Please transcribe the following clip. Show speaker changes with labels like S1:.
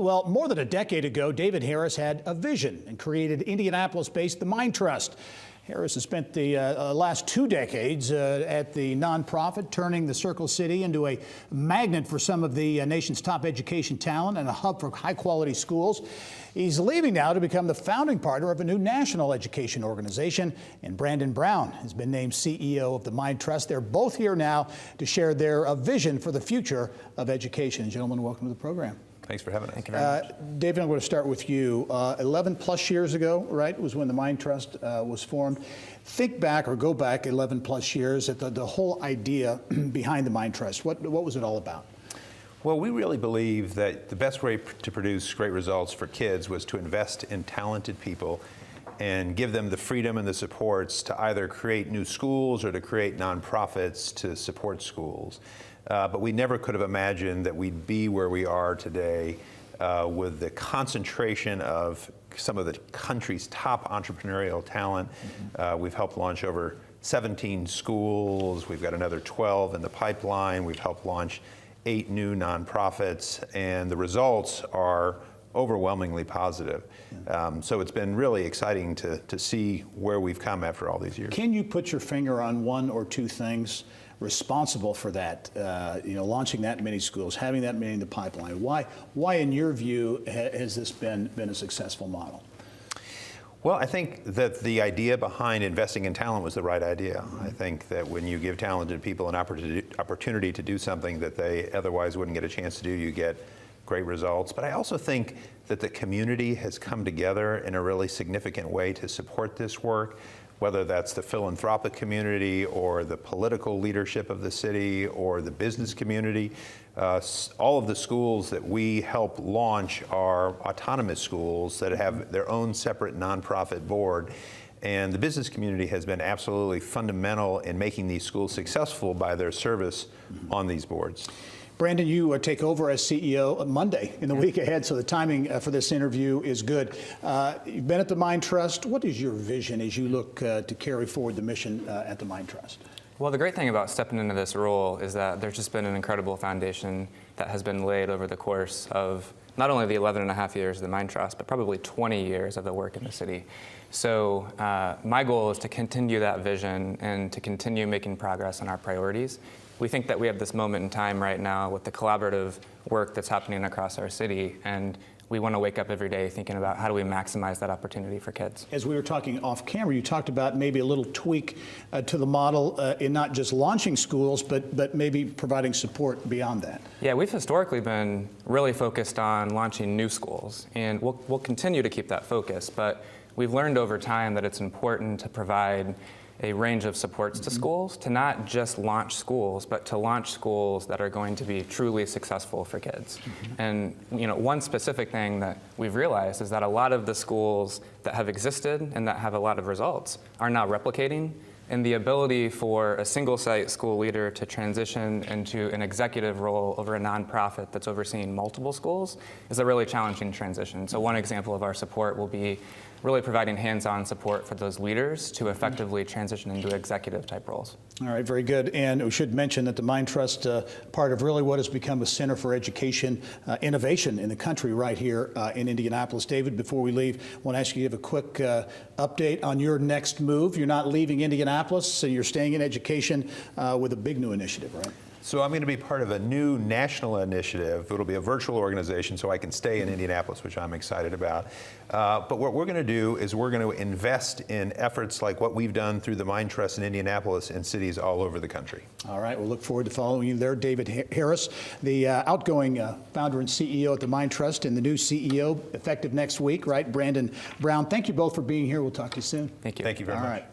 S1: Well, more than a decade ago, David Harris had a vision and created Indianapolis-based the Mind Trust. Harris has spent the last 2 decades at the nonprofit, turning the Circle City into a magnet for some of the nation's top education talent and a hub for high-quality schools. He's leaving now to become the founding partner of a new national education organization, and Brandon Brown has been named CEO of the Mind Trust. They're both here now to share their vision for the future of education. Gentlemen, welcome to the program.
S2: Thanks for having us. Thank you very much.
S1: David, I'm going to start with you. 11 plus years ago, right, was when the Mind Trust was formed. Think back or go back 11 plus years at the whole idea behind the Mind Trust. What was it all about?
S2: Well, we really believe that the best way to produce great results for kids was to invest in talented people and give them the freedom and the supports to either create new schools or to create nonprofits to support schools. But we never could have imagined that we'd be where we are today with the concentration of some of the country's top entrepreneurial talent. We've helped launch over 17 schools. We've got another 12 in the pipeline. We've helped launch 8 new nonprofits, and the results are overwhelmingly positive. So it's been really exciting to see where we've come after all these years.
S1: Can you put your finger on 1 or 2 things responsible for that, launching that many schools, having that many in the pipeline? Why in your view, has this been a successful model?
S2: Well, I think that the idea behind investing in talent was the right idea. I think that when you give talented people an opportunity to do something that they otherwise wouldn't get a chance to do, you get great results. But I also think that the community has come together in a really significant way to support this work, whether that's the philanthropic community or the political leadership of the city or the business community. All of the schools that we help launch are autonomous schools that have their own separate nonprofit board. And the business community has been absolutely fundamental in making these schools successful by their service on these boards.
S1: Brandon, you take over as CEO Monday in the week ahead, so the timing for this interview is good. You've been at the Mind Trust. What is your vision as you look to carry forward the mission at the Mind Trust?
S3: Well, the great thing about stepping into this role is that there's just been an incredible foundation that has been laid over the course of not only the 11 and a half years of the Mind Trust, but probably 20 years of the work in the city. So my goal is to continue that vision and to continue making progress on our priorities. We think that we have this moment in time right now with the collaborative work that's happening across our city, and we want to wake up every day thinking about how do we maximize that opportunity for kids.
S1: As we were talking off camera, you talked about maybe a little tweak to the model in not just launching schools, but maybe providing support beyond that.
S3: Yeah, we've historically been really focused on launching new schools, and we'll continue to keep that focus, but we've learned over time that it's important to provide a range of supports to schools, to not just launch schools, but to launch schools that are going to be truly successful for kids. And one specific thing that we've realized is that a lot of the schools that have existed and that have a lot of results are now replicating, and the ability for a single site school leader to transition into an executive role over a nonprofit that's overseeing multiple schools is a really challenging transition. So one example of our support will be really providing hands-on support for those leaders to effectively transition into executive type roles.
S1: All right, very good. And we should mention that the Mind Trust, part of really what has become a center for education innovation in the country right here in Indianapolis. David, before we leave, I want to ask you to give a quick update on your next move. You're not leaving Indianapolis, so you're staying in education with a big new initiative, right?
S2: So I'm going to be part of a new national initiative. It'll be a virtual organization, so I can stay in Indianapolis, which I'm excited about. But what we're going to do is we're going to invest in efforts like what we've done through the Mind Trust in Indianapolis and cities all over the country.
S1: All right, we'll look forward to following you there. David Harris, the outgoing founder and CEO at the Mind Trust, and the new CEO effective next week, right? Brandon Brown, thank you both for being here. We'll talk to you soon.
S3: Thank you.
S2: Thank you very much.
S1: All right.